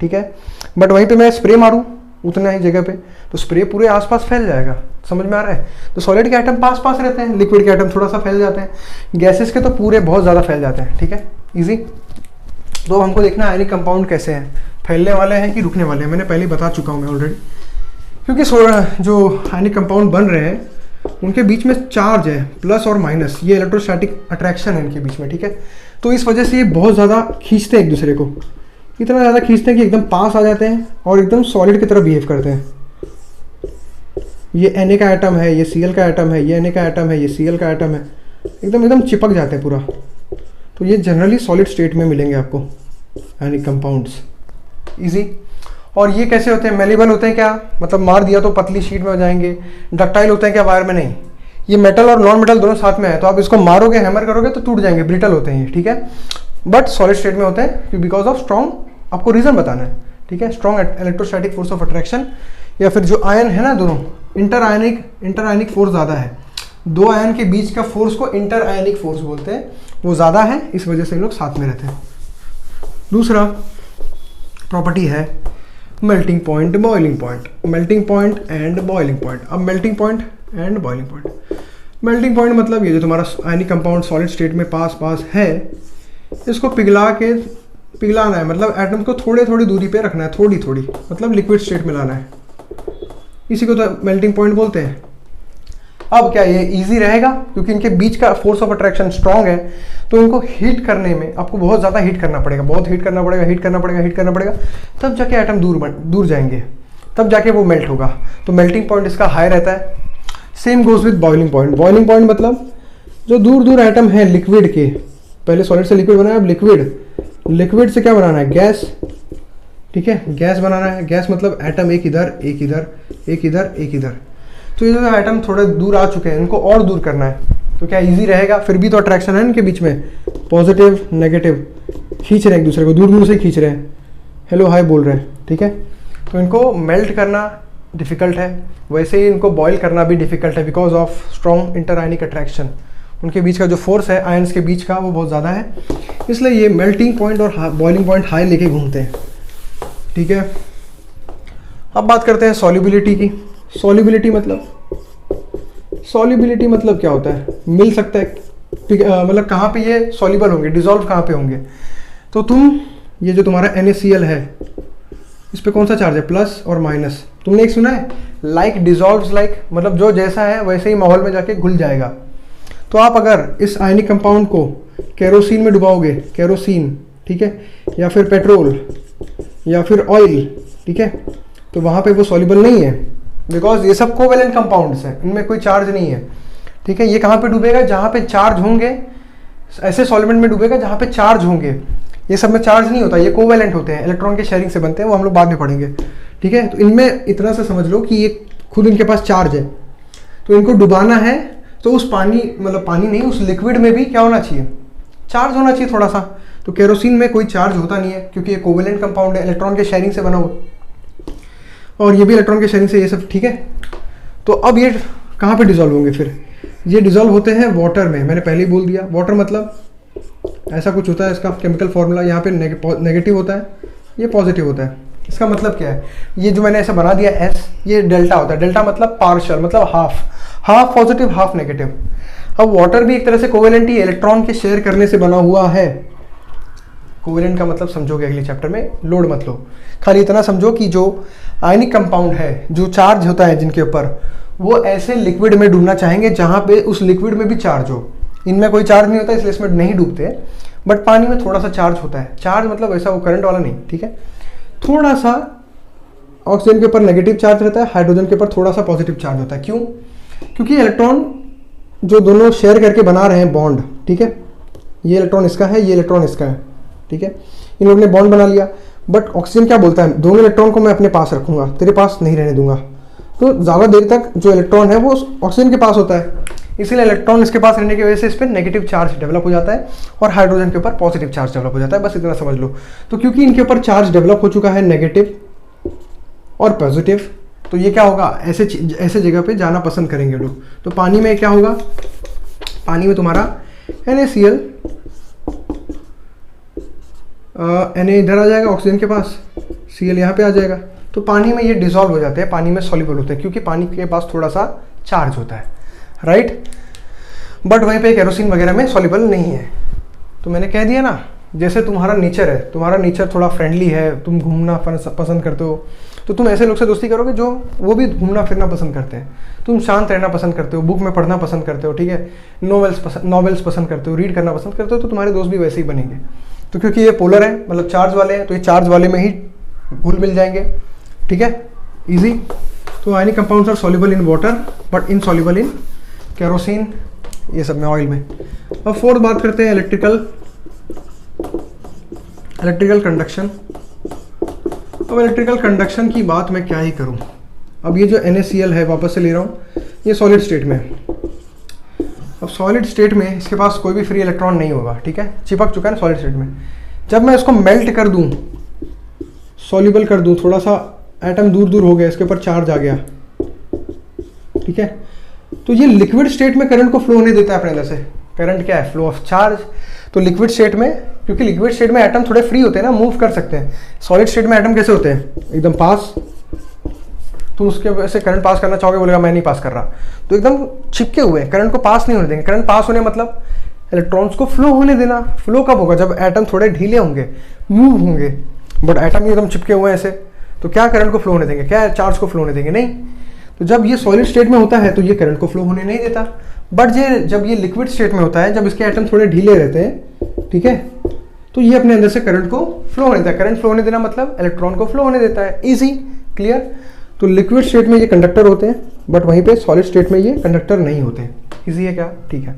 ठीक है। बट वहीं पे मैं स्प्रे मारूँ उतना ही जगह पे, तो स्प्रे पूरे आसपास फैल जाएगा। समझ में आ रहा है? तो सॉलिड के आइटम पास पास रहते हैं, लिक्विड के आइटम थोड़ा सा फैल जाते हैं, गैसेस के तो पूरे बहुत ज़्यादा फैल जाते हैं, ठीक है, इजी। तो अब हमको देखना है आयनिक कंपाउंड कैसे हैं, फैलने वाले हैं कि रुकने वाले हैं। मैंने पहले बता चुका हूँ मैं ऑलरेडी, क्योंकि जो आयनिक कंपाउंड बन रहे हैं उनके बीच में चार्ज है, प्लस और माइनस, ये इलेक्ट्रोस्टैटिक अट्रैक्शन है इनके बीच में, ठीक है। तो इस वजह से ये बहुत ज़्यादा खींचते हैं एक दूसरे को, इतना ज़्यादा खींचते हैं कि एकदम पास आ जाते हैं और एकदम सॉलिड की तरह बिहेव करते हैं। ये Na का आइटम है, ये Cl का आइटम है, ये Na का आइटम है, ये Cl का आइटम है, एकदम एकदम चिपक जाते हैं पूरा। तो ये जनरली सॉलिड स्टेट में मिलेंगे आपको आयनिक कंपाउंड्स, इजी। और ये कैसे होते हैं? मेलेबल होते हैं क्या, मतलब मार दिया तो पतली शीट में हो जाएंगे। डक्टाइल होते हैं क्या? वायर में नहीं। ये मेटल और नॉन मेटल दोनों साथ में है, तो आप इसको मारोगे, हैमर करोगे तो टूट जाएंगे, ब्रिटल होते हैं ये, ठीक है। बट सॉलिड स्टेट में होते हैं बिकॉज ऑफ स्ट्रॉन्ग, आपको रीजन बताना है, ठीक है, strong electrostatic force of attraction, या फिर जो आयन है ना दोनों, इंटर आयनिक फोर्स ज़्यादा है। 2 आयन के बीच का फोर्स को इंटर आयनिक फोर्स बोलते हैं, वो ज़्यादा है, इस वजह से लोग साथ में रहते हैं। दूसरा प्रॉपर्टी है melting point, boiling point, melting point and boiling point. अब melting point and boiling point, melting point मतलब ये जो तुम्हारा आयनिक कंपाउंड सॉलिड स्टेट में पास है, इसको पिघलाना है, मतलब एटम को थोड़ी थोड़ी दूरी पे रखना है, थोड़ी थोड़ी, मतलब लिक्विड स्टेट में लाना है, इसी को तो मेल्टिंग पॉइंट बोलते हैं। अब क्या ये इजी रहेगा? क्योंकि इनके बीच का फोर्स ऑफ अट्रैक्शन स्ट्रॉन्ग है, तो इनको हीट करने में आपको बहुत ज़्यादा हीट करना पड़ेगा, बहुत हीट करना पड़ेगा, तब जाके एटम दूर जाएंगे, तब जाके वो मेल्ट होगा। तो मेल्टिंग पॉइंट इसका हाई रहता है। Same goes with boiling point. Boiling point मतलब जो दूर दूर एटम है लिक्विड के, पहले सॉलिड से लिक्विड बनाया, अब लिक्विड से क्या बनाना है? गैस, ठीक है, गैस बनाना है। गैस मतलब एटम एक इधर एक इधर एक इधर एक इधर, तो ये जो एटम थोड़े दूर आ चुके हैं, इनको और दूर करना है। तो क्या इजी रहेगा? फिर भी तो अट्रैक्शन है इनके बीच में, पॉजिटिव नेगेटिव, खींच रहे हैं एक दूसरे को, दूर दूर से खींच रहे हैं, हेलो हाय बोल रहे हैं, ठीक है। तो इनको मेल्ट करना डिफ़िकल्ट है, वैसे ही इनको बॉयल करना भी डिफ़िकल्ट है, बिकॉज ऑफ स्ट्रॉन्ग इंटरआयनिक अट्रैक्शन। उनके बीच का जो फोर्स है आयंस के बीच का, वो बहुत ज़्यादा है, इसलिए ये मेल्टिंग पॉइंट और बॉइलिंग पॉइंट हाई लेके घूमते हैं, ठीक है। अब बात करते हैं सॉल्युबिलिटी की। सॉल्युबिलिटी मतलब क्या होता है? मिल सकता है, मतलब कहाँ पे ये सॉल्युबल होंगे, डिसॉल्व कहाँ पे होंगे। तो ये जो तुम्हारा NaCl है, इस पे कौन सा चार्ज है? प्लस और माइनस। तुमने एक सुना है, लाइक डिसॉल्व्स लाइक, मतलब जो जैसा है वैसे ही माहौल में जाके घुल जाएगा। तो आप अगर इस आयनिक कंपाउंड को केरोसिन में डुबाओगे, केरोसिन, ठीक है, या फिर पेट्रोल या फिर ऑयल, ठीक है, तो वहाँ पे वो सॉल्युबल नहीं है, बिकॉज ये सब कोवेलेंट कंपाउंड्स हैं, इनमें कोई चार्ज नहीं है, ठीक है। ये कहाँ पे डूबेगा? जहाँ पे चार्ज होंगे, ऐसे सॉल्वेंट में डूबेगा जहाँ पे चार्ज होंगे। ये सब में चार्ज नहीं होता, ये कोवेलेंट होते हैं, इलेक्ट्रॉन के शेयरिंग से बनते हैं, वो हम लोग बाद में पढ़ेंगे, ठीक है। तो इनमें इतना सा समझ लो कि ये खुद इनके पास चार्ज है, तो इनको डुबाना है तो उस पानी मतलब पानी नहीं, उस लिक्विड में भी क्या होना चाहिए, चार्ज होना चाहिए थोड़ा सा। तो केरोसिन में कोई चार्ज होता नहीं है क्योंकि ये कोवेलेंट कंपाउंड है, इलेक्ट्रॉन के शेयरिंग से बना हुआ, और ये भी इलेक्ट्रॉन के शेयरिंग से, ये सब ठीक है। तो अब ये कहाँ पे डिजॉल्व होंगे फिर, ये डिजॉल्व होते हैं वाटर में। मैंने पहले ही बोल दिया, वाटर मतलब ऐसा कुछ होता है, इसका केमिकल फॉर्मूला यहाँ पे नेगेटिव होता है, ये पॉजिटिव होता है। इसका मतलब क्या है, ये जो मैंने ऐसा बना दिया एस, ये डेल्टा होता है। डेल्टा मतलब पार्शियल, मतलब हाफ पॉजिटिव हाफ नेगेटिव। अब वाटर भी एक तरह से कोवेलेंट ही इलेक्ट्रॉन के शेयर करने से बना हुआ है। कोवेलेंट का मतलब समझोगे अगले चैप्टर में, लोड मत लो, खाली इतना समझो कि जो आयनिक कंपाउंड है, जो चार्ज होता है जिनके ऊपर, वो ऐसे लिक्विड में डूबना चाहेंगे जहां पे उस लिक्विड में भी चार्ज हो। इनमें कोई चार्ज नहीं होता इसलिए इसमें नहीं डूबते, बट पानी में थोड़ा सा चार्ज होता है। चार्ज मतलब ऐसा वो करंट वाला नहीं, ठीक है। थोड़ा सा ऑक्सीजन के ऊपर नेगेटिव चार्ज रहता है, हाइड्रोजन के ऊपर थोड़ा सा पॉजिटिव चार्ज होता है। क्यों? क्योंकि इलेक्ट्रॉन जो दोनों शेयर करके बना रहे हैं बॉन्ड, ठीक है, ये इलेक्ट्रॉन इसका है, ये इलेक्ट्रॉन इसका है, ठीक है। इन लोगों ने बॉन्ड बना लिया, बट ऑक्सीजन क्या बोलता है, दोनों इलेक्ट्रॉन को मैं अपने पास रखूंगा, तेरे पास नहीं रहने दूंगा। तो ज़्यादा देर तक जो इलेक्ट्रॉन है वो ऑक्सीजन के पास होता है, इसीलिए इलेक्ट्रॉन इसके पास रहने की वजह से इस पर नेगेटिव चार्ज डेवलप हो जाता है और हाइड्रोजन के ऊपर पॉजिटिव चार्ज डेवलप हो जाता है। बस इतना समझ लो। तो क्योंकि इनके ऊपर चार्ज डेवलप हो चुका है नेगेटिव और पॉजिटिव, तो ये क्या होगा, ऐसे जगह पे जाना पसंद करेंगे लोग। तो पानी में क्या होगा, पानी में तुम्हारा NaCl, Na इधर आ जाएगा ऑक्सीजन के पास, Cl यहाँ पे आ जाएगा। तो पानी में ये डिसॉल्व हो जाते हैं, पानी में सॉल्युबल होते हैं क्योंकि पानी के पास थोड़ा सा चार्ज होता है, राइट। बट वहीं पे केरोसिन वगैरह में सॉल्युबल नहीं है। तो मैंने कह दिया ना, जैसे तुम्हारा नेचर है, तुम्हारा नेचर थोड़ा फ्रेंडली है, तुम घूमना पसंद करते हो, तो तुम ऐसे लोग से दोस्ती करोगे जो वो भी घूमना फिरना पसंद करते हैं। तुम शांत रहना पसंद करते हो, बुक में पढ़ना पसंद करते हो, ठीक है, नॉवेल्स पसंद करते हो, रीड करना पसंद करते हो, तो तुम्हारे दोस्त भी वैसे ही बनेंगे। तो क्योंकि ये पोलर है, मतलब चार्ज वाले हैं, तो ये चार्ज वाले में ही घुल मिल जाएंगे, ठीक है, इजी। तो ionic compounds are soluble in water but insoluble in kerosene, ये सब में, ऑयल में। अब फोर्थ बात करते हैं इलेक्ट्रिकल कंडक्शन। अब इलेक्ट्रिकल कंडक्शन की बात मैं क्या ही करूं। अब ये जो NaCl है, वापस से ले रहा हूं, ये सॉलिड स्टेट में है। अब सॉलिड स्टेट में इसके पास कोई भी फ्री इलेक्ट्रॉन नहीं होगा, ठीक है, चिपक चुका है ना सॉलिड स्टेट में। जब मैं इसको मेल्ट कर दूं, सॉल्युबल कर दूं, थोड़ा सा एटम दूर दूर हो गया, इसके ऊपर चार्ज आ गया, ठीक है, तो ये लिक्विड स्टेट में करंट को फ्लो होने देता है अपने अंदर से। करंट क्या है, फ्लो ऑफ चार्ज। तो लिक्विड स्टेट में, क्योंकि लिक्विड स्टेट में एटम थोड़े फ्री होते हैं ना, मूव कर सकते हैं। सॉलिड स्टेट में एटम कैसे होते हैं, एकदम पास। तुम उसके वजह से करंट पास करना चाहोगे, बोलेगा मैं नहीं पास कर रहा, तो एकदम चिपके हुए हैं, करंट को पास नहीं होने देंगे। करंट पास होने मतलब इलेक्ट्रॉन्स को फ्लो होने देना। फ्लो कब होगा, जब एटम थोड़े ढीले होंगे, मूव होंगे, बट एटम एकदम चिपके हुए हैं ऐसे, तो क्या करंट को फ्लो होने देंगे, क्या चार्ज को फ्लो होने देंगे, नहीं। तो जब ये सॉलिड स्टेट में होता है तो ये करंट को फ्लो होने नहीं देता। बट जब ये लिक्विड स्टेट में होता है, जब इसके एटम थोड़े ढीले रहते हैं, ठीक है, तो ये अपने अंदर से करंट को फ्लो होने देता है। करंट फ्लो होने देना मतलब इलेक्ट्रॉन को फ्लो होने देता है, इजी, क्लियर। तो लिक्विड स्टेट में ये कंडक्टर होते हैं, बट वहीं पे सॉलिड स्टेट में ये कंडक्टर नहीं होते। इजी है क्या, ठीक है।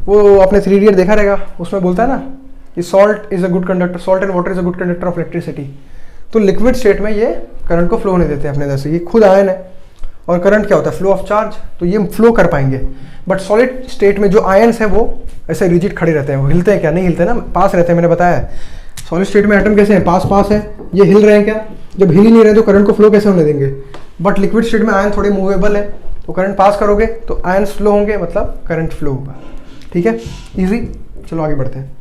वो आपने 3 इडियट देखा रहेगा, उसमें बोलता है ना कि salt is a good conductor, salt and water is a good conductor of electricity. तो लिक्विड स्टेट में ये करंट को फ्लो होने देते हैं अपने अंदर से। ये खुद आयन है, और करंट क्या होता है, फ्लो ऑफ चार्ज, तो ये फ्लो कर पाएंगे। बट सॉलिड स्टेट में जो आयन्स है वो ऐसे रिजिड खड़े रहते हैं, वो हिलते हैं क्या, नहीं हिलते ना, पास रहते हैं। मैंने बताया सॉलिड स्टेट में एटम कैसे हैं, पास है, ये हिल रहे हैं क्या, जब हिल ही नहीं रहे तो करंट को फ्लो कैसे होने देंगे। बट लिक्विड स्टेट में आयन थोड़े मूवेबल है, तो करंट पास करोगे तो आयन फ्लो होंगे, मतलब करंट फ्लो होगा, ठीक है, इजी। चलो आगे बढ़ते हैं।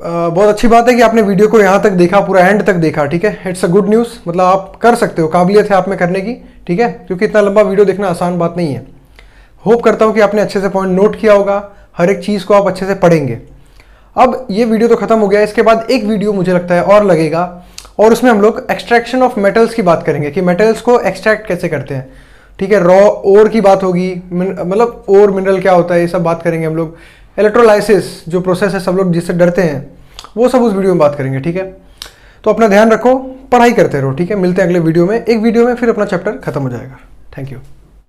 बहुत अच्छी बात है कि आपने वीडियो को यहाँ तक देखा, पूरा एंड तक देखा, ठीक है। इट्स अ गुड न्यूज़, मतलब आप कर सकते हो, काबिलियत है आप में करने की, ठीक है, क्योंकि इतना लंबा वीडियो देखना आसान बात नहीं है। होप करता हूँ कि आपने अच्छे से पॉइंट नोट किया होगा, हर एक चीज़ को आप अच्छे से पढ़ेंगे। अब ये वीडियो तो खत्म हो गया, इसके बाद एक वीडियो मुझे लगता है और लगेगा, और उसमें हम लोग एक्सट्रैक्शन ऑफ मेटल्स की बात करेंगे कि मेटल्स को एक्सट्रैक्ट कैसे करते हैं, ठीक है। रॉ ओर की बात होगी, मतलब ओर मिनरल क्या होता है, ये सब बात करेंगे हम लोग। इलेक्ट्रोलाइसिस जो प्रोसेस है, सब लोग जिससे डरते हैं, वो सब उस वीडियो में बात करेंगे, ठीक है। तो अपना ध्यान रखो, पढ़ाई करते रहो, ठीक है। मिलते हैं अगले वीडियो में, एक वीडियो में फिर अपना चैप्टर खत्म हो जाएगा। Thank you.